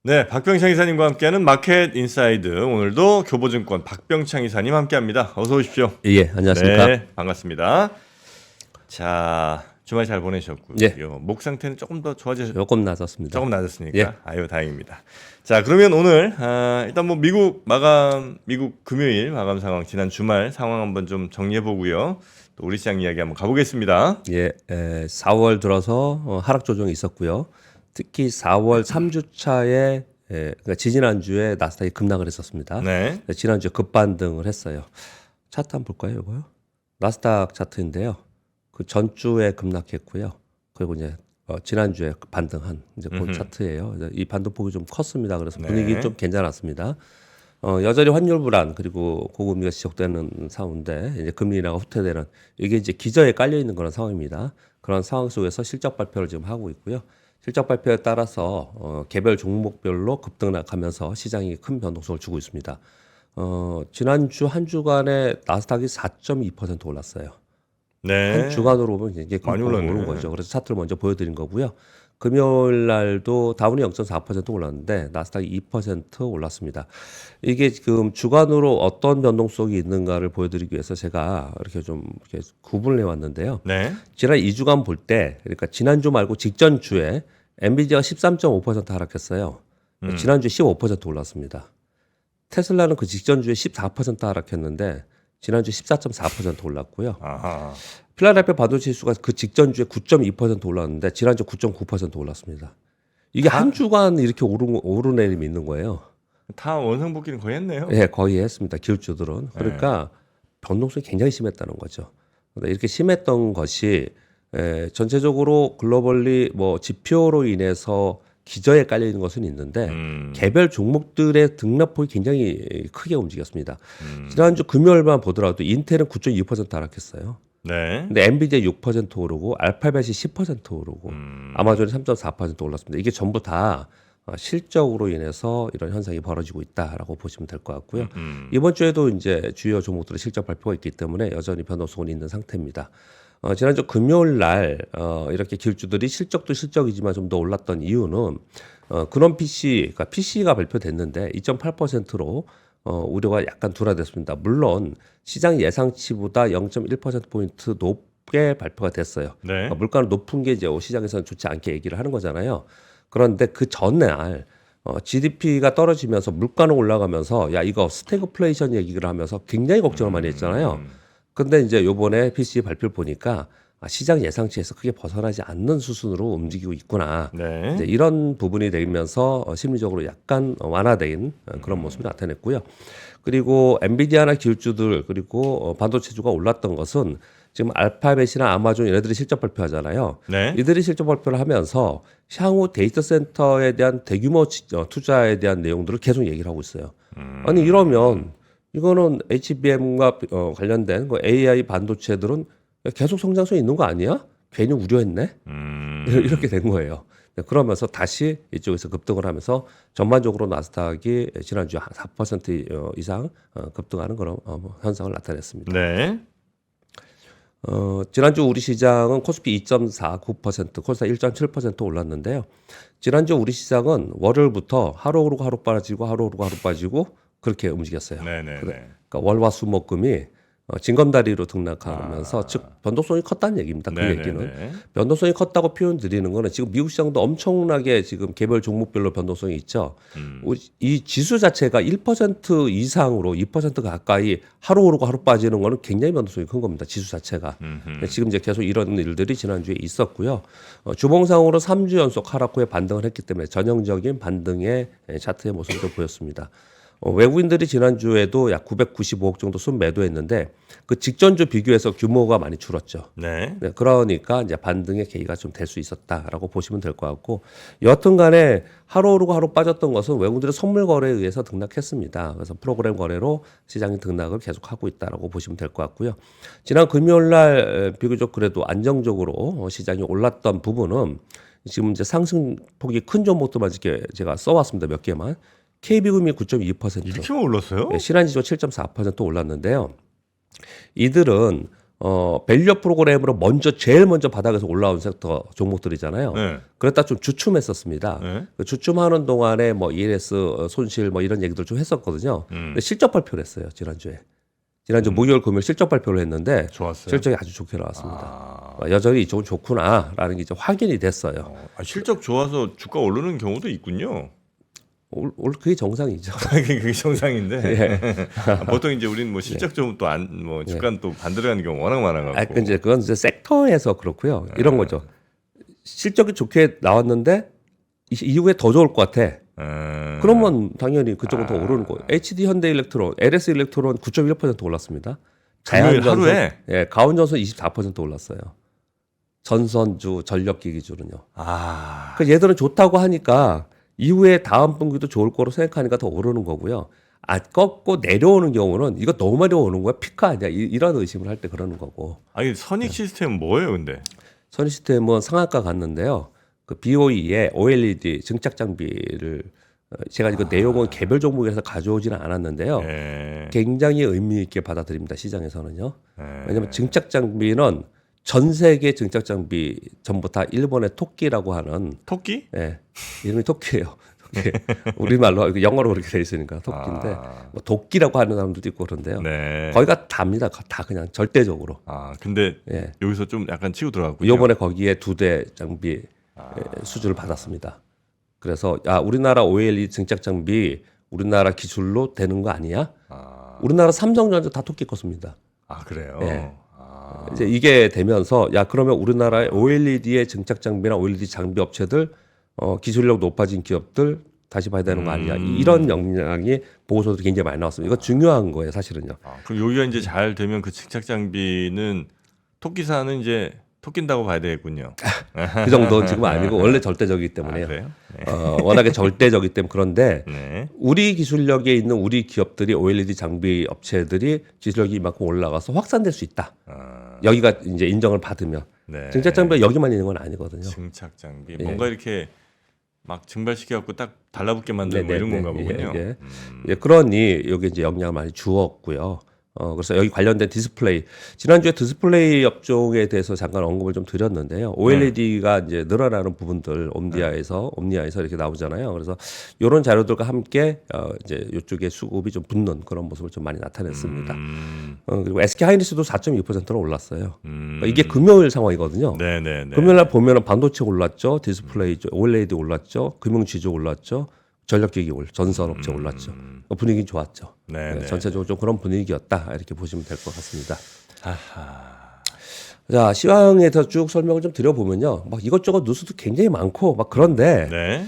네, 박병창 이사님과 함께하는 마켓 인사이드. 오늘도 교보증권 박병창 이사님 함께합니다. 어서 오십시오. 예, 안녕하십니까. 네, 반갑습니다. 자, 주말 잘 보내셨고요. 예, 목 상태는 조금 더 좋아지셨, 조금 낮았습니다. 조금 낮았으니까 예. 아유 다행입니다. 자, 그러면 오늘 일단 뭐 미국 금요일 마감 상황, 지난 주말 상황 한번 좀 정리해 보고요. 또 우리 시장 이야기 한번 가보겠습니다. 4월 들어서 하락 조정이 있었고요. 특히 4월 3주차에 그러니까 지지난주에 나스닥이 급락을 했었습니다. 네, 지난주에 급반등을 했어요. 차트 한번 볼까요, 이거요? 나스닥 차트인데요. 그 전주에 급락했고요. 그리고 이제 지난주에 반등한 이제 그 차트예요. 이 반등폭이 좀 컸습니다. 그래서 분위기 네. 좀 괜찮았습니다. 여전히 환율 불안 그리고 고금리가 지속되는 상황인데 이제 금리 인하가 후퇴되는 이게 이제 기저에 깔려 있는 그런 상황입니다. 그런 상황 속에서 실적 발표를 지금 하고 있고요. 실적 발표에 따라서 개별 종목별로 급등락하면서 시장이 큰 변동성을 주고 있습니다. 지난주 한 주간에 나스닥이 4.2% 올랐어요. 네. 한 주간으로 보면 이게 많이 오른 올랐네. 거죠. 그래서 차트를 먼저 보여드린 거고요. 금요일 날도 다운이 0.4% 올랐는데 나스닥이 2% 올랐습니다. 이게 지금 주간으로 어떤 변동성이 있는가를 보여드리기 위해서 제가 이렇게 좀 이렇게 구분을 해왔는데요. 네. 지난 2주간 볼 때, 그러니까 지난주 말고 직전 주에 엔비디아가 13.5% 하락했어요. 지난주에 15% 올랐습니다. 테슬라는 그 직전 주에 14% 하락했는데 지난주에 14.4% 올랐고요. 아하. 필라델피아 반도체 지수가 그 직전 주에 9.2% 올랐는데 지난주 9.9% 올랐습니다. 이게 한 주간 이렇게 오르내림이 있는 거예요. 다 원상복귀는 거의 했네요. 예, 거의 했습니다. 기술주들은. 그러니까 변동성이 굉장히 심했다는 거죠. 그러니까 이렇게 심했던 것이 전체적으로 글로벌리 뭐 지표로 인해서 기저에 깔려 있는 것은 있는데 개별 종목들의 등락폭이 굉장히 크게 움직였습니다. 지난주 금요일만 보더라도 인텔은 9.2% 하락했어요. 네. 근데 엔비디아 6% 오르고 알파벳이 10% 오르고 아마존이 3.4% 올랐습니다. 이게 전부 다 실적으로 인해서 이런 현상이 벌어지고 있다라고 보시면 될 것 같고요. 이번 주에도 이제 주요 종목들의 실적 발표가 있기 때문에 여전히 변동성은 있는 상태입니다. 지난주 금요일 날 이렇게 기술주들이 실적도 실적이지만 좀 더 올랐던 이유는 근원 PC, 그러니까 PC가 발표됐는데 2.8%로 우려가 약간 둔화됐습니다. 물론 시장 예상치보다 0.1%포인트 높게 발표가 됐어요. 네. 그러니까 물가는 높은 게 이제 시장에서는 좋지 않게 얘기를 하는 거잖아요. 그런데 그 전날 GDP가 떨어지면서 물가는 올라가면서 야 이거 스태그플레이션 얘기를 하면서 굉장히 걱정을 많이 했잖아요. 근데 이제 요번에 PC 발표를 보니까 시장 예상치에서 크게 벗어나지 않는 수순으로 움직이고 있구나. 네. 이제 이런 부분이 되면서 심리적으로 약간 완화된 그런 모습이 나타냈고요. 그리고 엔비디아나 기술주들 그리고 반도체주가 올랐던 것은 지금 알파벳이나 아마존 얘네들이 실적 발표하잖아요. 네. 이들이 실적 발표를 하면서 향후 데이터 센터에 대한 대규모 투자에 대한 내용들을 계속 얘기를 하고 있어요. 아니 이러면 이거는 HBM과 관련된 그 AI 반도체들은 계속 성장성이 있는 거 아니야? 괜히 우려했네. 이렇게 된 거예요. 그러면서 다시 이쪽에서 급등을 하면서 전반적으로 나스닥이 지난주에 한 4% 이상 급등하는 그런 현상을 나타냈습니다. 네. 지난주 우리 시장은 코스피 2.49%, 코스닥 1.7% 올랐는데요. 지난주 우리 시장은 월요일부터 하루 오르고 하루 빠지고 하루 오르고 하루 빠지고 그렇게 움직였어요. 네네네. 그러니까 월화수목금이 징검다리로 등락하면서 즉 변동성이 컸다는 얘기입니다. 그 얘기는 네네네. 변동성이 컸다고 표현 드리는 거는 지금 미국 시장도 엄청나게 지금 개별 종목별로 변동성이 있죠. 이 지수 자체가 1% 이상으로 2% 가까이 하루 오르고 하루 빠지는 거는 굉장히 변동성이 큰 겁니다. 지수 자체가. 지금 이제 계속 이런 일들이 지난주에 있었고요. 주봉상으로 3주 연속 하락 후에 반등을 했기 때문에 전형적인 반등의 차트의 모습을 보였습니다. 외국인들이 지난주에도 약 995억 정도 순매도했는데 그 직전주 비교해서 규모가 많이 줄었죠. 네. 네, 그러니까 이제 반등의 계기가 좀 될 수 있었다라고 보시면 될 것 같고 여튼 간에 하루 오르고 하루 빠졌던 것은 외국인들의 선물 거래에 의해서 등락했습니다. 그래서 프로그램 거래로 시장이 등락을 계속하고 있다라고 보시면 될 것 같고요. 지난 금요일 날 비교적 그래도 안정적으로 시장이 올랐던 부분은 지금 이제 상승폭이 큰 종목들만 이렇게 제가 써왔습니다. 몇 개만. KB금이 9.2%, 이렇게만 올랐어요? 신한지수 7.4% 올랐는데요. 이들은 밸류업 프로그램으로 제일 먼저 바닥에서 올라온 섹터 종목들이잖아요. 네. 그랬다 좀 주춤했었습니다. 네. 그 주춤하는 동안에 뭐 ELS 손실 뭐 이런 얘기들 좀 했었거든요. 근데 실적 발표를 했어요, 지난주에. 지난주 목요일 금요일 실적 발표를 했는데 좋았어요. 실적이 아주 좋게 나왔습니다. 여전히 이쪽은 좋구나라는 게 이제 확인이 됐어요. 실적 좋아서 주가 오르는 경우도 있군요. 그게 정상이죠. 그게 정상인데 예. 보통 이제 우리는 뭐 실적 좀 또 안 뭐 주가는 또 반대로 가는 경우 워낙 많아가지고. 그건 이제 섹터에서 그렇고요. 이런 거죠. 실적이 좋게 나왔는데 이후에 더 좋을 것 같아. 그러면 당연히 그쪽은 더 오르는 거예요. HD 현대일렉트론, LS 일렉트론 9.1% 올랐습니다. 금요일 하루에? 예, 가온전선 24% 올랐어요. 전선주, 전력기기주는요. 그 얘들은 좋다고 하니까 이후에 다음 분기도 좋을 거로 생각하니까 더 오르는 거고요. 꺾고 내려오는 경우는 이거 너무 많이 오는 거야? 피크 아니야? 이런 의심을 할 때 그러는 거고. 아니 선익 시스템은 뭐예요, 근데? 선익 시스템은 상한가 갔는데요. 그 BOE의 OLED 증착 장비를 제가 이거 내용은 개별 종목에서 가져오지는 않았는데요. 네. 굉장히 의미 있게 받아들입니다. 시장에서는요. 왜냐하면 증착 장비는 전 세계 증착 장비 전부 다 일본의 토끼라고 하는 토끼? 예, 이름이 토끼예요. 토끼. 우리말로 영어로 그렇게 돼 있으니까 토끼인데 뭐 도끼라고 하는 사람들도 있고 그런데요. 네. 거기가 답니다. 다 그냥 절대적으로. 근데 예. 여기서 좀 약간 치고 들어갔군요. 이번에 거기에 2대 장비 수주를 받았습니다. 그래서 우리나라 OLED 증착 장비 우리나라 기술로 되는 거 아니야? 우리나라 삼성전자 다 토끼 껐습니다. 그래요? 예. 이제 이게 되면서 그러면 우리나라의 OLED의 증착 장비나 OLED 장비 업체들 기술력 높아진 기업들 다시 봐야 되는 거 아니냐? 이런 역량이 보고서들이 굉장히 많이 나왔습니다. 이거 중요한 거예요, 사실은요. 그럼 여기가 이제 잘 되면 그 증착 장비는 토끼사는 이제 토낀다고 봐야 되겠군요. 그 정도는 지금 아니고 원래 절대적이기 때문에요. 그래요? 네. 워낙에 절대적이기 때문에 그런데 네. 우리 기술력에 있는 우리 기업들이 OLED 장비 업체들이 기술력이 이만큼 올라가서 확산될 수 있다. 여기가 이제 인정을 받으면 네. 증착 장비가 여기만 있는 건 아니거든요. 증착 장비 뭔가 이렇게 막 증발시켜 갖고 딱 달라붙게 만드는 뭐 이런 건가 보군요. 그러니 여기 이제 영향을 많이 주었고요. 그래서 여기 관련된 디스플레이 지난주에 디스플레이 업종에 대해서 잠깐 언급을 좀 드렸는데요. OLED가 이제 늘어나는 부분들 옴니아에서 이렇게 나오잖아요. 그래서 이런 자료들과 함께 이제 이쪽에 수급이 좀 붙는 그런 모습을 좀 많이 나타냈습니다. 그리고 SK 하이닉스도 4.2%로 올랐어요. 이게 금요일 상황이거든요. 네네네. 금요일 날 보면은 반도체 올랐죠, 디스플레이 OLED 올랐죠, 금융지주 올랐죠. 전력기기 전선업체 올랐죠. 분위기는 좋았죠. 네네. 전체적으로 좀 그런 분위기였다 이렇게 보시면 될 것 같습니다. 자, 시황에서 쭉 설명을 좀 드려보면요, 막 이것저것 뉴스도 굉장히 많고 막 그런데 네.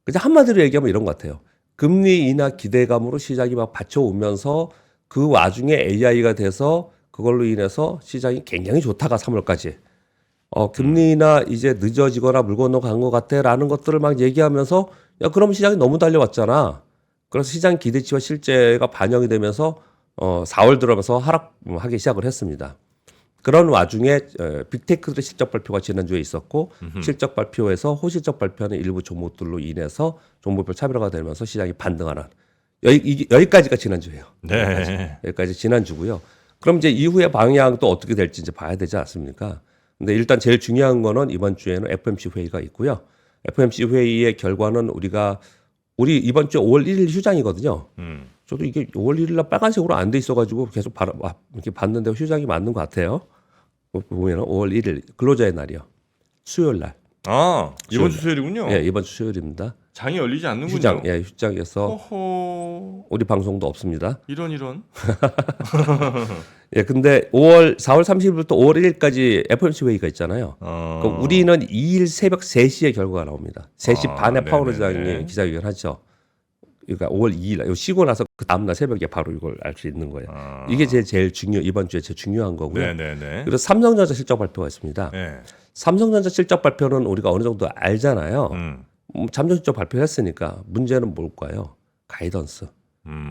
그냥 한마디로 얘기하면 이런 것 같아요. 금리 인하 기대감으로 시장이 막 받쳐오면서 그 와중에 AI가 돼서 그걸로 인해서 시장이 굉장히 좋다가 3월까지. 금리 인하 이제 늦어지거나 물 건너간 것 같아라는 것들을 막 얘기하면서 그럼 시장이 너무 달려왔잖아. 그래서 시장 기대치와 실제가 반영이 되면서 4월 들어가면서 하락하기 시작을 했습니다. 그런 와중에 빅테크들의 실적 발표가 지난주에 있었고 실적 발표에서 호실적 발표하는 일부 종목들로 인해서 종목별 차별화가 되면서 시장이 반등하는 여기까지가 지난주예요. 네. 여기까지 지난주고요. 그럼 이제 이후의 방향 또 어떻게 될지 이제 봐야 되지 않습니까? 근데 일단 제일 중요한 거는 이번 주에는 FOMC 회의가 있고요. FOMC 회의의 결과는 우리 이번 주 5월 1일 휴장이거든요. 저도 이게 5월 1일 날 빨간색으로 안 돼 있어가지고 계속 이렇게 봤는데 휴장이 맞는 것 같아요. 보면은 5월 1일 근로자의 날이요. 수요일 날. 이번 주 수요일이군요. 예, 이번 주 수요일입니다. 장이 열리지 않는군요. 휴장에서 호호. 우리 방송도 없습니다. 이런. 예, 근데 4월 30일부터 5월 1일까지 FOMC 회의가 있잖아요. 그럼 우리는 2일 새벽 3시에 결과가 나옵니다. 3시 반에 파월 의장이 기자회견하죠. 그러니까 5월 2일 쉬고 나서 그 다음날 새벽에 바로 이걸 알 수 있는 거예요. 이게 제일 이번 주에 제일 중요한 거고요. 네네네. 그래서 삼성전자 실적 발표가 있습니다. 네. 삼성전자 실적 발표는 우리가 어느 정도 알잖아요. 잠정 실적 발표했으니까 문제는 뭘까요? 가이던스.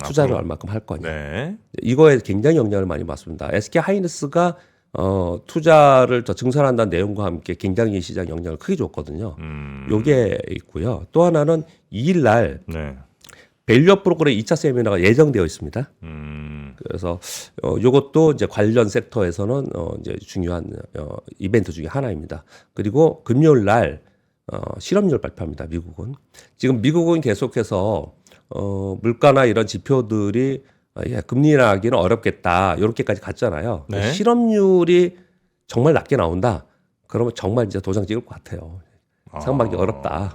투자를 앞으로. 얼마큼 할 거냐. 네. 이거에 굉장히 영향을 많이 받습니다. SK 하이닉스가 투자를 더 증설한다는 내용과 함께 굉장히 시장 영향을 크게 줬거든요. 요게 있고요. 또 하나는 2일 날 네. 밸류업 프로그램 2차 세미나가 예정되어 있습니다. 그래서 요것도 이제 관련 섹터에서는 이제 중요한 이벤트 중에 하나입니다. 그리고 금요일 날 실업률 발표합니다. 미국은 지금 미국은 계속해서 물가나 이런 지표들이 금리 인하하기는 어렵겠다 이렇게까지 갔잖아요. 네. 실업률이 정말 낮게 나온다. 그러면 정말 이제 도장 찍을 것 같아요. 상반기 어렵다.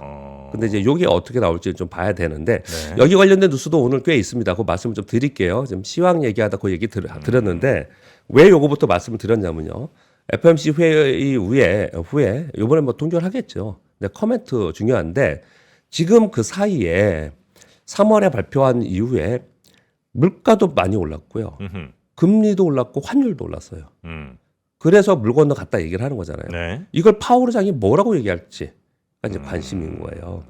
근데 이제 요게 어떻게 나올지 좀 봐야 되는데 네. 여기 관련된 뉴스도 오늘 꽤 있습니다. 그 말씀을 좀 드릴게요. 지금 시황 얘기하다 그 얘기 드렸는데 왜 요거부터 말씀을 드렸냐면요. FOMC 회의 후에 이번에 뭐 동결하겠죠. 근데 커멘트 중요한데 지금 그 사이에 3월에 발표한 이후에 물가도 많이 올랐고요. 금리도 올랐고 환율도 올랐어요. 그래서 물 건너 갔다 얘기를 하는 거잖아요. 네. 이걸 파월 의장이 뭐라고 얘기할지 이제 관심인 거예요.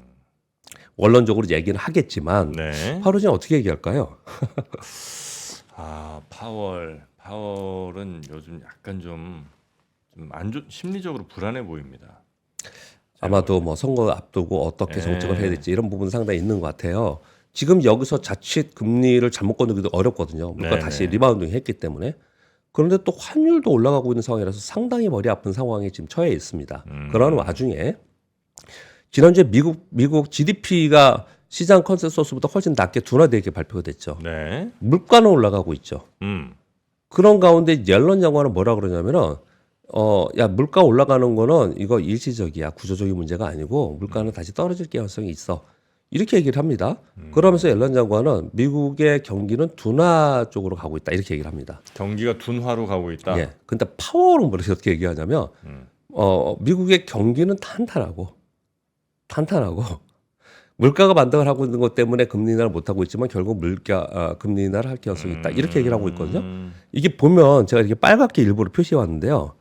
원론적으로 얘기는 하겠지만 네. 파월 의장이 어떻게 얘기할까요? 파월은 요즘 약간 좀 심리적으로 불안해 보입니다. 아마도 뭐 선거 앞두고 어떻게 네. 정책을 해야 될지 이런 부분 상당히 있는 것 같아요. 지금 여기서 자칫 금리를 잘못 건너기도 어렵거든요. 물가 네, 다시 네. 리바운딩 했기 때문에. 그런데 또 환율도 올라가고 있는 상황이라서 상당히 머리 아픈 상황에 지금 처해 있습니다. 그런 와중에 지난주에 미국 GDP가 시장 컨센서스보다 훨씬 낮게 둔화되게 발표가 됐죠. 네. 물가는 올라가고 있죠. 음. 그런 가운데 옐런 장관은 뭐라 그러냐면은 야 물가 올라가는 거는 이거 일시적이야. 구조적인 문제가 아니고 물가는 다시 떨어질 가능성이 있어. 이렇게 얘기를 합니다. 그러면서 옐런 장관은 미국의 경기는 둔화 쪽으로 가고 있다. 이렇게 얘기를 합니다. 경기가 둔화로 가고 있다. 예. 근데 파월은 어떻게 얘기하냐면 미국의 경기는 탄탄하고 물가가 반등을 하고 있는 것 때문에 금리 인하를 못 하고 있지만 결국 금리 인하를 할 가능성이 있다. 이렇게 얘기를 하고 있거든요. 이게 보면 제가 이렇게 빨갛게 일부러 표시해 왔는데요.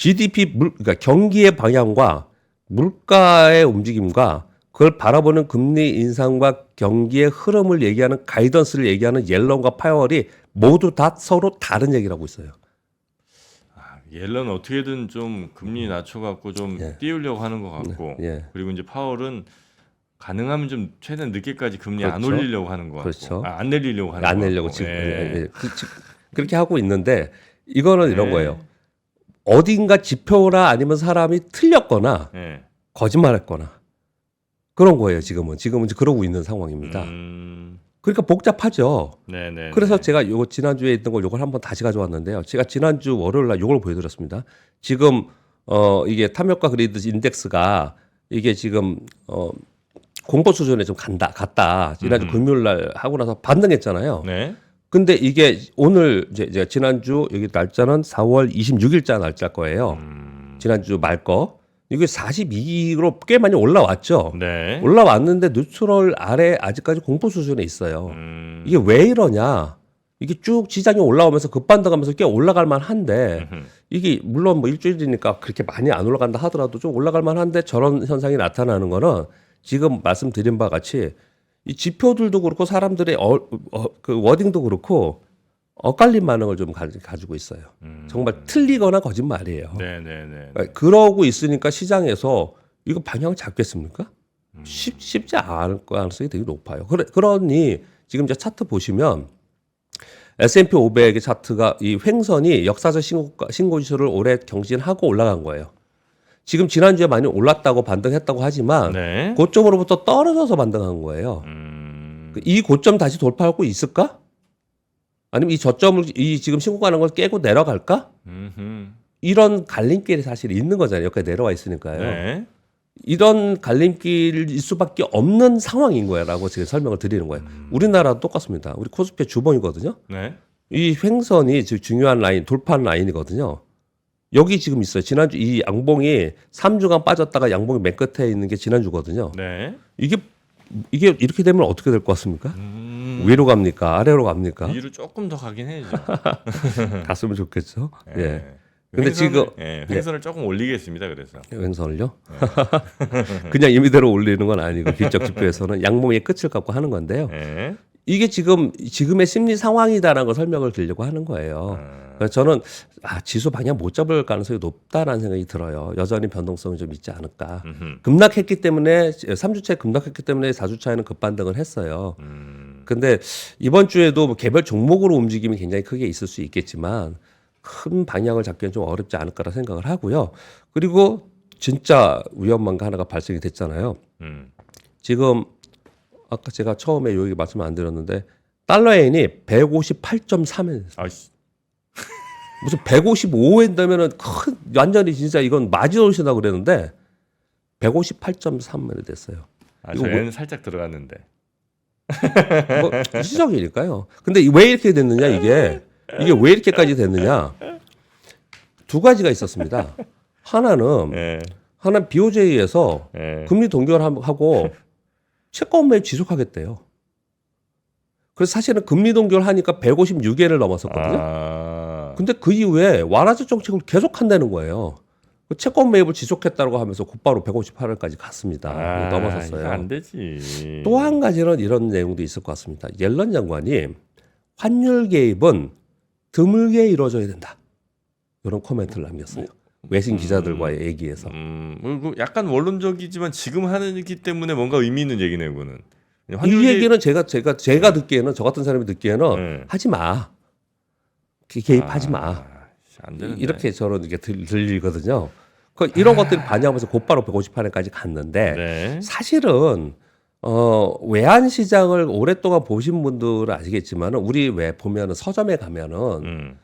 그러니까 경기의 방향과 물가의 움직임과 그걸 바라보는 금리 인상과 경기의 흐름을 얘기하는 가이던스를 얘기하는 옐런과 파월이 모두 다 서로 다른 얘기를 하고 있어요. 옐런 어떻게든 좀 금리 낮춰갖고 좀 예. 띄우려고 하는 것 같고, 예. 그리고 이제 파월은 가능하면 좀 최대한 늦게까지 금리 안 그렇죠. 올리려고 하는 것 같고, 그렇죠. 안 내리려고 하는 안 것 내려고 같고. 지금 예. 그렇게 하고 있는데 이거는 이런 네. 거예요. 어딘가 지표나 아니면 사람이 틀렸거나 예. 거짓말했거나 그런 거예요. 지금은 이제 그러고 있는 상황입니다. 그러니까 복잡하죠. 네네. 그래서 제가 요거 지난주에 있던 걸 요걸 한번 다시 가져왔는데요. 제가 지난주 월요일 날 요걸 보여드렸습니다. 지금 이게 탐욕과 그리드 인덱스가 이게 지금 공포 수준에 좀 갔다. 지난주 금요일 날 하고 나서 반등했잖아요. 네. 근데 이게 오늘 이제 지난주 여기 날짜는 4월 26일자 날짜일 거예요. 지난주 말 거. 이게 42로 꽤 많이 올라왔죠. 네. 올라왔는데 뉴트럴 아래 아직까지 공포 수준에 있어요. 이게 왜 이러냐? 이게 쭉 시장이 올라오면서 급반등하면서 꽤 올라갈 만한데 이게 물론 뭐 일주일이니까 그렇게 많이 안 올라간다 하더라도 좀 올라갈 만한데 저런 현상이 나타나는 거는 지금 말씀드린 바와 같이 이 지표들도 그렇고 사람들의 그 워딩도 그렇고 엇갈린 반응을 좀 가지고 있어요. 정말 틀리거나 거짓말이에요. 네네네. 그러고 있으니까 시장에서 이거 방향 잡겠습니까? 쉽지 않을 가능성이 되게 높아요. 그러니 지금 이제 차트 보시면 S&P 500의 차트가 이 횡선이 역사적 신고지수를 올해 경신하고 올라간 거예요. 지금 지난주에 많이 올랐다고 반등했다고 하지만 네. 고점으로부터 떨어져서 반등한 거예요. 이 고점 다시 돌파하고 있을까? 아니면 이 저점을 지금 신고가는 걸 깨고 내려갈까? 이런 갈림길이 사실 있는 거잖아요. 여기까지 내려와 있으니까요. 네. 이런 갈림길일 수밖에 없는 상황인 거야라고 제가 설명을 드리는 거예요. 우리나라도 똑같습니다. 우리 코스피의 주봉이거든요. 네. 이 횡선이 중요한 라인, 돌파 라인이거든요. 여기 지금 있어요. 지난주 이 양봉이 3주간 빠졌다가 양봉이 맨 끝에 있는 게 지난주거든요. 네. 이게 이렇게 되면 어떻게 될 것 같습니까? 위로 갑니까? 아래로 갑니까? 위로 조금 더 가긴 해야죠. 갔으면 좋겠죠. 예. 예. 근데 지금 횡선을 조금 올리겠습니다. 그래서 횡선을요? 그냥 임의대로 올리는 건 아니고 기적 지표에서는 양봉의 끝을 갖고 하는 건데요. 예. 이게 지금의 심리 상황이다라는 걸 설명을 드리려고 하는 거예요. 그래서 저는 지수 방향 못 잡을 가능성이 높다라는 생각이 들어요. 여전히 변동성이 좀 있지 않을까. 급락했기 때문에 3주차에 급락했기 때문에 4주차에는 급반등을 했어요. 근데 이번 주에도 뭐 개별 종목으로 움직임이 굉장히 크게 있을 수 있겠지만 큰 방향을 잡기는 좀 어렵지 않을까라 생각을 하고요. 그리고 진짜 위험한 거 하나가 발생이 됐잖아요. 지금 아까 제가 처음에 여기 말씀 안 드렸는데 달러엔이 158.3엔 아이씨. 무슨 155엔 되면은 큰 완전히 진짜 이건 마지노릇이다 그랬는데 158.3엔이 됐어요. 아, 이거 저는 살짝 들어갔는데. 뭐 일시적이니까요. 근데 왜 이렇게 됐느냐 이게 왜 이렇게까지 됐느냐 두 가지가 있었습니다. 하나는 예. BOJ에서 예. 금리 동결하고 채권 매입 지속하겠대요. 그래서 사실은 금리 동결하니까 156엔을 넘었었거든요. 아. 근데 그 이후에 완화적 정책을 계속한다는 거예요. 그 채권 매입을 지속했다고 하면서 곧바로 158원까지 갔습니다. 넘어섰어요. 이거 안 되지. 또 한 가지는 이런 내용도 있을 것 같습니다. 옐런 장관이 환율 개입은 드물게 이루어져야 된다. 이런 코멘트를 남겼어요. 외신 기자들과의 얘기에서. 뭐 약간 원론적이지만 지금 하기 때문에 뭔가 의미 있는 얘기네요, 그거는. 이 얘기는 제가 듣기에는 저 같은 사람이 듣기에는 네. 하지 마. 개입하지 마. 안 되는데. 이렇게 저는 이게 들리거든요. 이런 것들을 반영하면서 곧바로 158원까지 갔는데 네. 사실은 외환 시장을 오랫동안 보신 분들은 아시겠지만은 우리 왜 보면은 서점에 가면은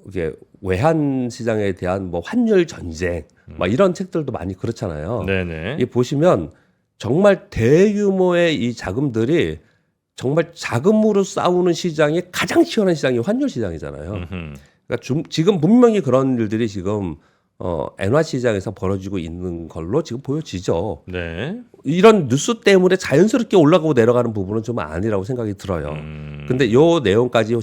이게 외환 시장에 대한 뭐 환율 전쟁 막 이런 책들도 많이 그렇잖아요. 네네. 이 보시면 정말 대규모의 이 자금들이 정말 자금으로 싸우는 시장이 가장 치열한 시장이 환율 시장이잖아요. 그러니까 지금 분명히 그런 일들이 지금 엔화 시장에서 벌어지고 있는 걸로 지금 보여지죠. 네. 이런 뉴스 때문에 자연스럽게 올라가고 내려가는 부분은 좀 아니라고 생각이 들어요. 근데 요 내용까지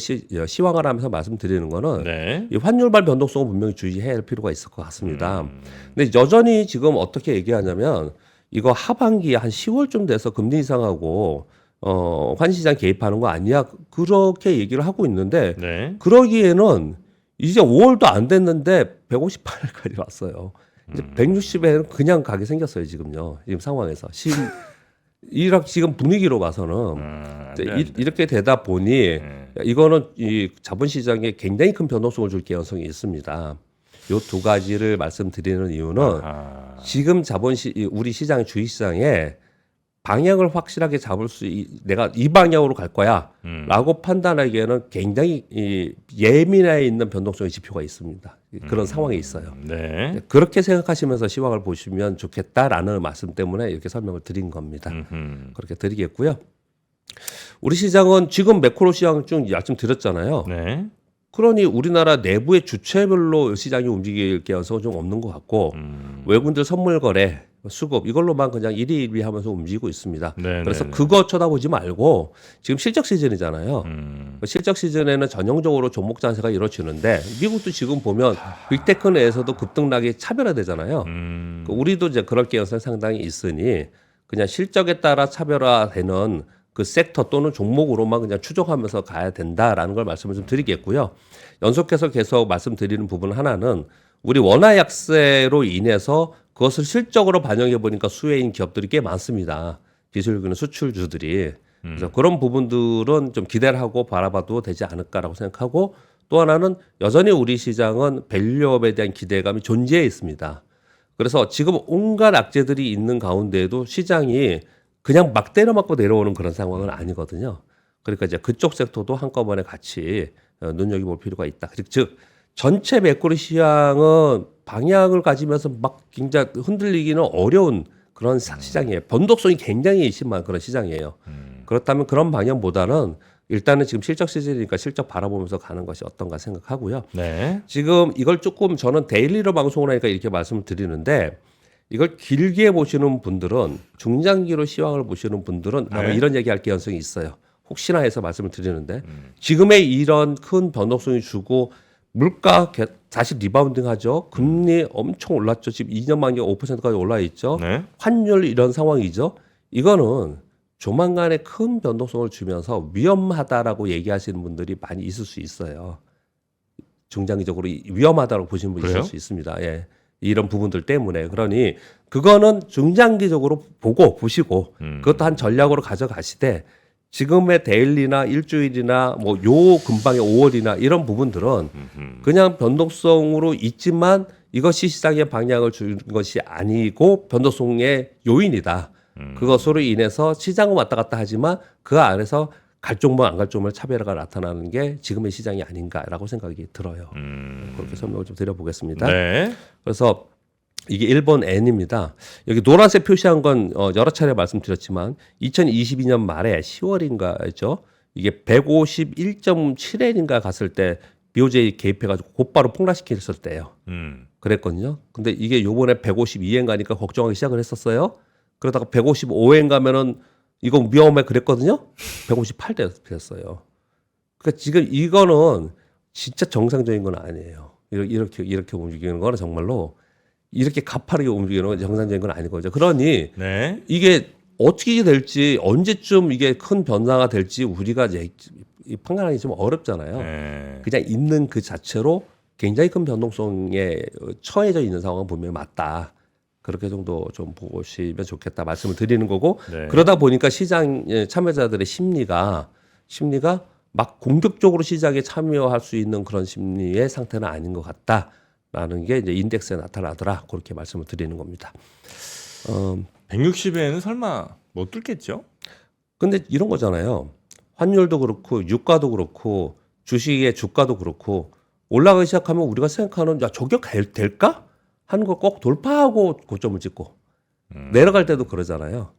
시황을 하면서 말씀드리는 거는 네. 이 환율발 변동성은 분명히 주의해야 할 필요가 있을 것 같습니다. 근데 여전히 지금 어떻게 얘기하냐면 이거 하반기에 한 10월쯤 돼서 금리 인상하고 환시장 개입하는 거 아니야? 그렇게 얘기를 하고 있는데 네. 그러기에는 이제 5월도 안 됐는데 158까지 왔어요. 이제 160에는 그냥 가게 생겼어요, 지금요. 지금 상황에서. 지금 분위기로 봐서는 이렇게 되다 보니 이거는 이 자본시장에 굉장히 큰 변동성을 줄 개연성이 있습니다. 요 두 가지를 말씀드리는 이유는 지금 우리 시장 주식시장에 방향을 확실하게 잡을 내가 이 방향으로 갈 거야라고 판단하기에는 굉장히 예민해 있는 변동성의 지표가 있습니다. 그런 상황이 있어요. 네. 그렇게 생각하시면서 시황을 보시면 좋겠다라는 말씀 때문에 이렇게 설명을 드린 겁니다. 그렇게 드리겠고요. 우리 시장은 지금 매크로 시장 좀 말씀드렸잖아요. 네. 그러니 우리나라 내부의 주체별로 시장이 움직일 개연성은 좀 없는 것 같고 외국인들 선물 거래, 수급 이걸로만 그냥 일희일비 하면서 움직이고 있습니다. 네, 그래서 네, 네. 그거 쳐다보지 말고 지금 실적 시즌이잖아요. 실적 시즌에는 전형적으로 종목 잔세가 이루어지는데 미국도 지금 보면 빅테크 내에서도 급등락이 차별화되잖아요. 우리도 이제 그럴 개연성이 상당히 있으니 그냥 실적에 따라 차별화되는 그 섹터 또는 종목으로만 그냥 추종하면서 가야 된다라는 걸 말씀을 좀 드리겠고요. 연속해서 계속 말씀드리는 부분 하나는 우리 원화 약세로 인해서 그것을 실적으로 반영해 보니까 수혜인 기업들이 꽤 많습니다. 기술기는 수출주들이. 그래서 그런 부분들은 좀 기대를 하고 바라봐도 되지 않을까라고 생각하고 또 하나는 여전히 우리 시장은 밸류업에 대한 기대감이 존재해 있습니다. 그래서 지금 온갖 악재들이 있는 가운데에도 시장이 그냥 막 때려맞고 내려오는 그런 상황은 아니거든요. 그러니까 이제 그쪽 섹터도 한꺼번에 같이 눈여겨볼 필요가 있다. 즉 전체 매크로 시장은 방향을 가지면서 막 굉장히 흔들리기는 어려운 그런 시장이에요. 변동성이 굉장히 심한 그런 시장이에요. 그렇다면 그런 방향보다는 일단은 지금 실적 시즌이니까 실적 바라보면서 가는 것이 어떤가 생각하고요. 네. 지금 이걸 조금 저는 데일리로 방송을 하니까 이렇게 말씀을 드리는데 이걸 길게 보시는 분들은 중장기로 시황을 보시는 분들은 아마 네. 이런 얘기할 개연성이 있어요. 혹시나 해서 말씀을 드리는데 지금의 이런 큰 변동성이 주고 물가 다시 리바운딩하죠. 금리 엄청 올랐죠. 지금 2년 만기에 5%까지 올라 있죠. 네. 환율 이런 상황이죠. 이거는 조만간에 큰 변동성을 주면서 위험하다라고 얘기하시는 분들이 많이 있을 수 있어요. 중장기적으로 위험하다고 보시는 분이 그래요? 있을 수 있습니다. 예. 이런 부분들 때문에 그러니 그거는 중장기적으로 보시고 그것도 한 전략으로 가져가시되 지금의 데일리나 일주일이나 뭐 요 근방의 5월이나 이런 부분들은 그냥 변동성으로 있지만 이것이 시장의 방향을 주는 것이 아니고 변동성의 요인이다. 그것으로 인해서 시장은 왔다 갔다 하지만 그 안에서 갈 종목 안 갈 종목의 차별화가 나타나는 게 지금의 시장이 아닌가라고 생각이 들어요. 그렇게 설명을 좀 드려보겠습니다. 네. 그래서 이게 일본 엔입니다. 여기 노란색 표시한 건 여러 차례 말씀드렸지만 2022년 말에 10월인가였죠. 이게 151.7엔인가 갔을 때 BOJ 개입해가지고 곧바로 폭락시켰을 때예요. 그랬거든요. 근데 이게 요번에 152엔 가니까 걱정하기 시작을 했었어요. 그러다가 155엔 가면은 이거 위험해 그랬거든요. 158 됐어요. 그러니까 지금 이거는 진짜 정상적인 건 아니에요. 이렇게 움직이는 거는 정말로 이렇게 가파르게 움직이는 건 정상적인 건 아니거든요. 그러니 네. 이게 어떻게 될지 언제쯤 이게 큰 변화가 될지 우리가 이제 판단하기 좀 어렵잖아요. 네. 그냥 있는 그 자체로 굉장히 큰 변동성에 처해져 있는 상황은 분명히 맞다. 그렇게 정도 좀 보시면 좋겠다 말씀을 드리는 거고 네. 그러다 보니까 시장 참여자들의 심리가 막 공격적으로 시장에 참여할 수 있는 그런 심리의 상태는 아닌 것 같다라는 게 이제 인덱스에 나타나더라 그렇게 말씀을 드리는 겁니다. 160에는 설마 못 뚫겠죠? 근데 이런 거잖아요. 환율도 그렇고 유가도 그렇고 주식의 주가도 그렇고 올라가기 시작하면 우리가 생각하는 야 저게 될까? 하는 거 꼭 돌파하고 고점을 찍고 내려갈 때도 그러잖아요.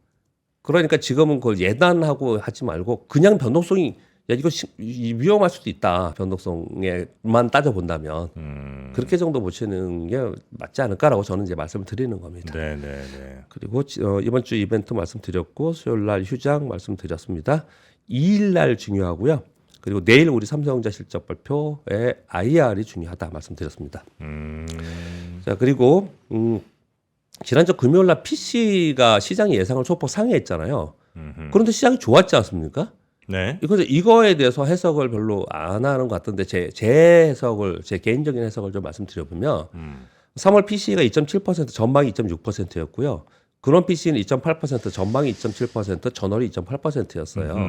그러니까 지금은 그걸 예단하고 하지 말고 그냥 변동성이 야 이거 위험할 수도 있다. 변동성에만 따져본다면 그렇게 정도 보시는 게 맞지 않을까라고 저는 이제 말씀을 드리는 겁니다. 네, 네, 네. 그리고 이번 주 이벤트 말씀드렸고 수요일 날 휴장 말씀드렸습니다. 2일 날 중요하고요. 그리고 내일 우리 삼성전자 실적 발표에 IR이 중요하다 말씀드렸습니다. 자 그리고 지난주 금요일 날 PC가 시장의 예상을 소폭 상회했잖아요. 그런데 시장이 좋았지 않습니까? 네. 이거에 대해서 해석을 별로 안 하는 것 같은데 제 해석을 제 개인적인 해석을 좀 말씀드려보면 3월 PC가 2.7% 전망이 2.6%였고요. 그런 PC는 2.8% 전망이 2.7% 전월이 2.8%였어요.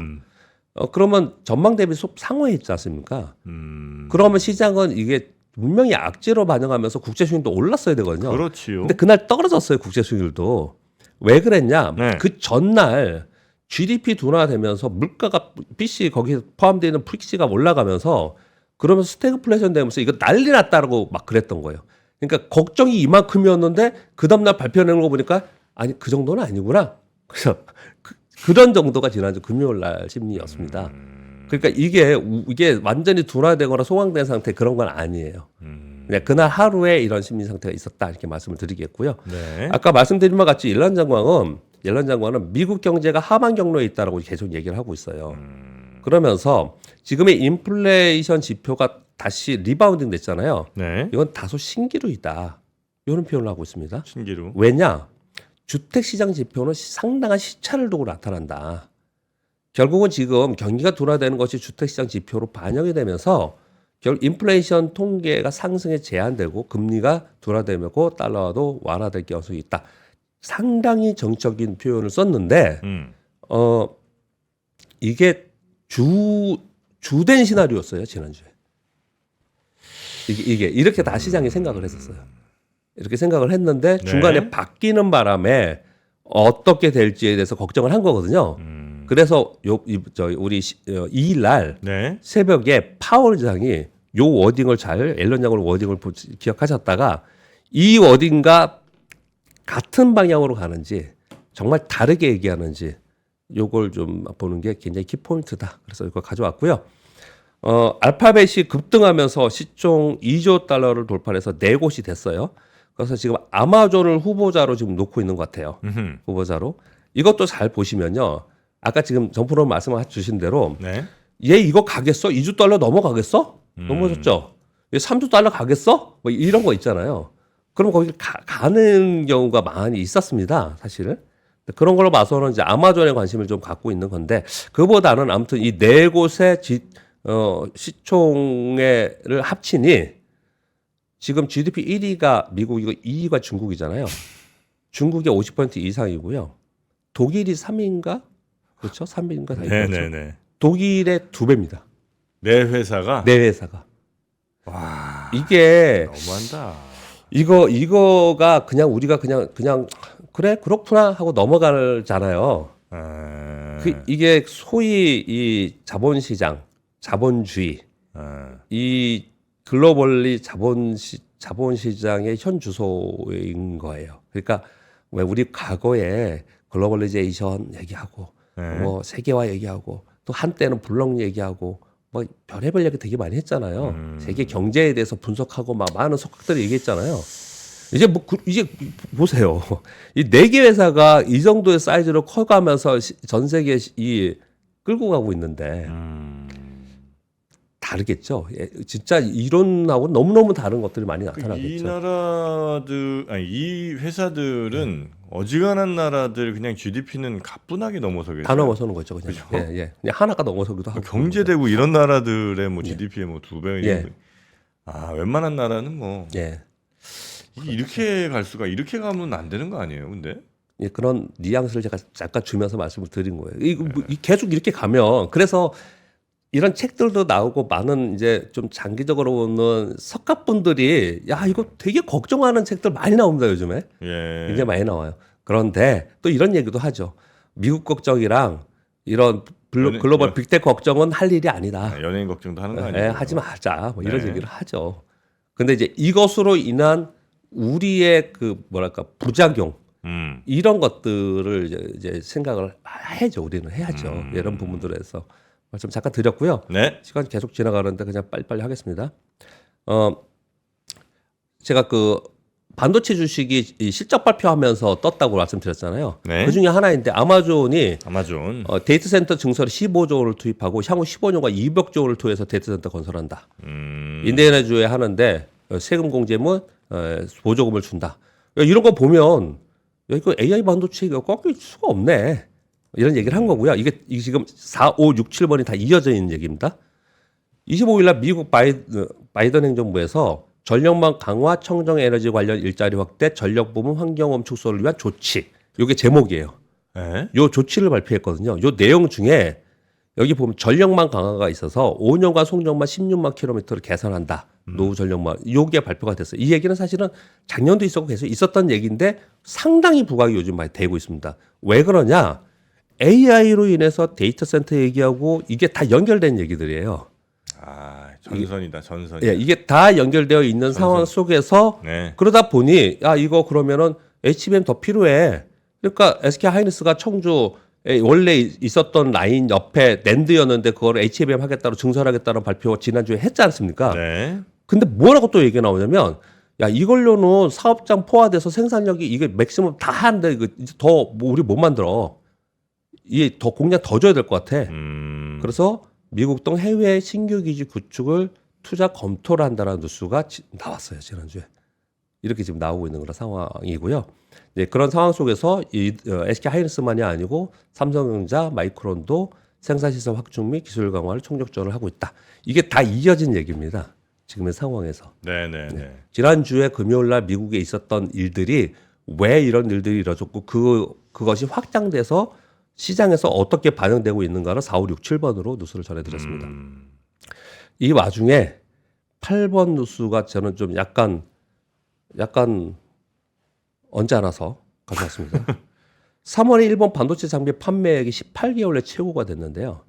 그러면 전망 대비 상회했지 않습니까? 그러면 시장은 이게 분명히 악재로 반영하면서 국제 수익도 올랐어야 되거든요. 그렇지요. 근데 그날 떨어졌어요, 국제 수익률도. 왜 그랬냐? 네. 그 전날 GDP 둔화되면서 물가가 PC 거기에 포함되어 있는 PC가 올라가면서 그러면서 스태그플레이션 되면서 이거 난리 났다라고 막 그랬던 거예요. 그러니까 걱정이 이만큼이었는데 그 다음날 발표하는 거 보니까 아니 그 정도는 아니구나. 그래서 그런 정도가 지난주 금요일 날 심리였습니다. 그러니까 이게 완전히 둔화되거나 소강된 상태 그런 건 아니에요. 그냥 그날 하루에 이런 심리 상태가 있었다 이렇게 말씀을 드리겠고요. 네. 아까 말씀드린 바 같이 옐런 장관은 미국 경제가 하반 경로에 있다라고 계속 얘기를 하고 있어요. 그러면서 지금의 인플레이션 지표가 다시 리바운딩 됐잖아요. 네. 이건 다소 신기루이다. 이런 표현을 하고 있습니다. 신기루. 왜냐? 주택시장 지표는 상당한 시차를 두고 나타난다. 결국은 지금 경기가 둔화되는 것이 주택시장 지표로 반영이 되면서 인플레이션 통계가 상승에 제한되고 금리가 둔화되고 달러도 완화될 가능성이 있다. 상당히 정적인 표현을 썼는데 이게 주된 시나리오였어요 지난주에. 이게 이렇게 다 시장이 생각을 했었어요. 이렇게 생각을 했는데 중간에 바뀌는 바람에 어떻게 될지에 대해서 걱정을 한 거거든요. 그래서 우리 2일 날 네. 새벽에 파월 의장이 요 워딩을 앨런 장관 워딩을 기억하셨다가 이 워딩과 같은 방향으로 가는지 정말 다르게 얘기하는지 요걸 좀 보는 게 굉장히 키포인트다. 그래서 이걸 가져왔고요. 알파벳이 급등하면서 시총 2조 달러를 돌파해서 4곳이 됐어요. 그래서 지금 아마존을 후보자로 지금 놓고 있는 것 같아요. 후보자로. 이것도 잘 보시면요. 아까 지금 정프로 말씀 주신 대로 네. 얘 이거 가겠어? 2조 달러 넘어가겠어? 넘어졌죠? 3조 달러 가겠어? 뭐 이런 거 있잖아요. 그럼 거기 가는 경우가 많이 있었습니다. 사실은. 그런 걸로 봐서는 이제 아마존에 관심을 좀 갖고 있는 건데 그보다는 아무튼 이 4곳의 시총을 합치니 지금 GDP 1위가 미국이고 2위가 중국이잖아요. 중국이 50% 이상이고요. 독일이 3위인가? 그렇죠? 3배인가 다 있죠. 네네네. 독일의 2배입니다. 내 회사가 내 회사가. 와 이게 너무한다. 이거가 그냥 우리가 그냥 그래 그렇구나 하고 넘어가잖아요. 이게 소위 이 자본시장, 자본주의, 이 글로벌리 자본시장의 현 주소인 거예요. 그러니까 왜 우리 과거에 글로벌리제이션 얘기하고 뭐 세계화 얘기하고 또 한때는 블록 얘기하고 뭐 별의별 얘기 되게 많이 했잖아요. 세계 경제에 대해서 분석하고 막 많은 석학들이 얘기했잖아요. 이제 이제 보세요. 이 4개 회사가 이 정도의 사이즈로 커가면서 전 세계 이 끌고 가고 있는데 다르겠죠. 예, 진짜 이론하고 너무너무 다른 것들이 많이 나타나겠죠. 이 나라들 아니 이 회사들은 어지간한 나라들 그냥 GDP는 가뿐하게 넘어서겠어요. 다 넘어서는 거죠. 그냥. 그죠? 예. 그냥 하나가 넘어서기도 하고. 경제되고 이런 나라들의 뭐 GDP의 뭐 2배. 예. 웬만한 나라는 뭐 예. 이렇게 갈 수가 이렇게 가면 안 되는 거 아니에요, 근데? 예, 그런 뉘앙스를 제가 잠깐 주면서 말씀을 드린 거예요. 계속 이렇게 가면 그래서 이런 책들도 나오고 많은 이제 좀 장기적으로 보는 석가분들이 야 이거 되게 걱정하는 책들 많이 나옵니다 요즘에. 예. 굉장히 많이 나와요. 그런데 또 이런 얘기도 하죠. 미국 걱정이랑 이런 글로벌 빅테크 걱정은 할 일이 아니다. 연예인 걱정도 하는 거 예, 아니에요? 하지 말자. 뭐 이런 얘기를 하죠. 근데 이제 이것으로 인한 우리의 그 뭐랄까 부작용 이런 것들을 이제 생각을 해야죠. 우리는 해야죠. 이런 부분들에서 말씀 잠깐 드렸고요. 네. 시간 계속 지나가는데 그냥 빨리빨리 하겠습니다. 제가 그 반도체 주식이 이 실적 발표하면서 떴다고 말씀드렸잖아요. 네. 그 중에 하나인데 아마존 데이터 센터 증설에 15조 원을 투입하고 향후 15년간 200조 원을 투여해서 데이터 센터 건설한다. 인디애나주에 하는데 세금 공제문 보조금을 준다. 이런 거 보면 야, 이거 AI 반도체가 꺾일 수가 없네. 이런 얘기를 한 거고요. 이게 지금 4, 5, 6, 7번이 다 이어져 있는 얘기입니다. 25일 날 미국 바이든 행정부에서 전력망 강화, 청정 에너지 관련 일자리 확대, 전력 부문 환경오염 축소를 위한 조치. 이게 제목이에요. 요 조치를 발표했거든요. 요 내용 중에 여기 보면 전력망 강화가 있어서 5년간 송전망 16만 킬로미터를 개선한다. 노후 전력망. 요게 발표가 됐어요. 이 얘기는 사실은 작년도 있었고 계속 있었던 얘기인데 상당히 부각이 요즘 많이 되고 있습니다. 왜 그러냐? AI로 인해서 데이터 센터 얘기하고 이게 다 연결된 얘기들이에요. 전선이다, 전선. 예, 이게 다 연결되어 있는 상황 속에서 그러다 보니 야 이거 그러면은 HBM 더 필요해. 그러니까 SK 하이닉스가 청주에 원래 있었던 라인 옆에 낸드였는데 그걸 HBM 하겠다고 증설하겠다는 발표 지난주에 했지 않습니까? 네. 근데 뭐라고 또 얘기가 나오냐면 야 이걸로는 사업장 포화돼서 생산력이 이게 맥시멈 다 하는데 이거 더 뭐 우리 못 만들어. 이게 더 공략 더 줘야 될 것 같아. 그래서 미국 등 해외 신규 기지 구축을 투자 검토를 한다는 뉴스가 나왔어요 지난주에. 이렇게 지금 나오고 있는 그런 상황이고요. 네, 그런 상황 속에서 SK 하이닉스만이 아니고 삼성전자, 마이크론도 생산시설 확충 및 기술 강화를 총력전을 하고 있다. 이게 다 이어진 얘기입니다. 지금의 상황에서. 네. 지난주에 금요일 날 미국에 있었던 일들이 왜 이런 일들이 이뤄졌고 그것이 확장돼서 시장에서 어떻게 반영되고 있는가를 4, 5, 6, 7번으로 뉴스를 전해드렸습니다. 이 와중에 8번 뉴스가 저는 좀 약간 언짢아서 가져왔습니다. 3월에 일본 반도체 장비 판매액이 18개월 내 최고가 됐는데요.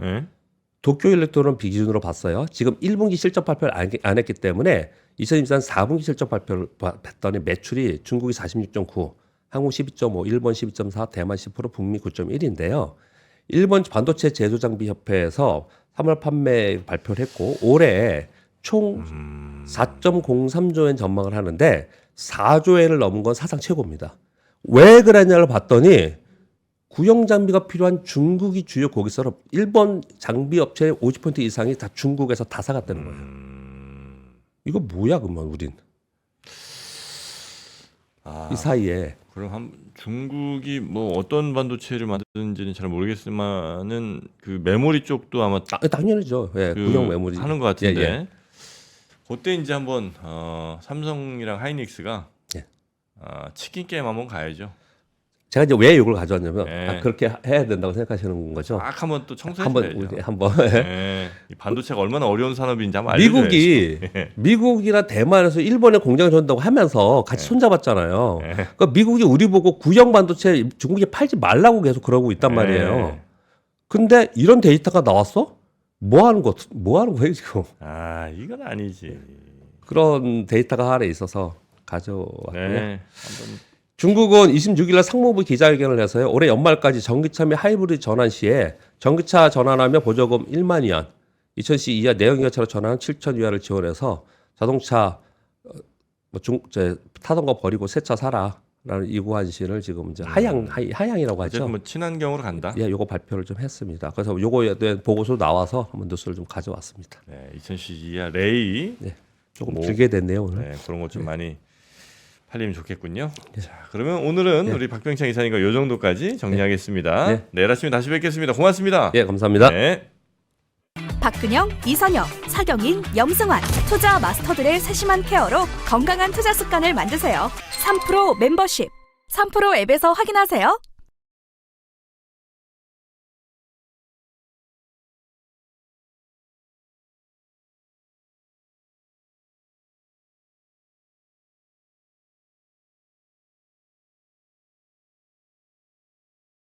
도쿄 일렉트론 비기준으로 봤어요. 지금 1분기 실적 발표를 안 했기 때문에 2023 4분기 실적 발표를 봤더니 매출이 중국이 46.9, 한국 12.5, 일본 12.4, 대만 10%, 북미 9.1인데요. 일본 반도체 제조장비 협회에서 3월 판매 발표를 했고 올해 총 4.03조 엔 전망을 하는데 4조 엔을 넘은 건 사상 최고입니다. 왜 그랬냐를 봤더니 구형 장비가 필요한 중국이 주요 고객사로 일본 장비 업체의 50% 이상이 다 중국에서 다 사갔다는 거예요. 이거 뭐야 그러면 우린. 이 사이에 그럼 중국이 뭐 어떤 반도체를 만드는지는 잘 모르겠지만은 그 메모리 쪽도 아마 당연히죠. 예, 구형 메모리 하는 것 같은데. 예. 그때 이제 한번 삼성이랑 하이닉스가 예. 치킨 게임 한번 가야죠. 제가 이제 왜 이걸 가져왔냐면 네. 그렇게 해야 된다고 생각하시는 거죠. 딱 한번 또 청소해 한번 줘야죠. 우리 한번 네. 이 반도체가 얼마나 어려운 산업인지 한번 알려줘야죠. 미국이 미국이나 대만에서 일본에 공장을 전다고 하면서 같이 손잡았잖아요. 네. 그러니까 미국이 우리 보고 구형 반도체 중국에 팔지 말라고 계속 그러고 있단 말이에요. 네. 근데 이런 데이터가 나왔어? 뭐 하는 거예요 지금? 아, 이건 아니지. 그런 데이터가 하나에 있어서 가져왔고요. 네. 한번 중국은 26일 날 상무부 기자회견을 해서요. 올해 연말까지 전기차 및 하이브리드 전환 시에 전기차 전환하면 보조금 1만 위안, 2000cc 이하 내연기관차로 전환 7천 위안을 지원해서 자동차 타던 거 버리고 새 차 사라라는 이구환신을 지금 이제 하향이라고 하죠. 어쨌든 뭐 친환경으로 간다. 예, 요거 발표를 좀 했습니다. 그래서 요거에 대한 보고서 나와서 한번 뉴스를 좀 가져왔습니다. 네, 2000cc 이하 레이. 네, 조금 뭐, 길게 됐네요 오늘. 네, 그런 것 좀 많이 팔리면 좋겠군요. 자, 그러면 오늘은 우리 박병창 이사님과 요 정도까지 정리하겠습니다. 네. 내일 아침에 다시 뵙겠습니다. 고맙습니다. 예, 감사합니다. 네. 박근영, 이선영, 서경인, 염승환 투자 마스터들의 세심한 케어로 건강한 투자 습관을 만드세요. 3프로 멤버십 3프로 앱에서 확인하세요.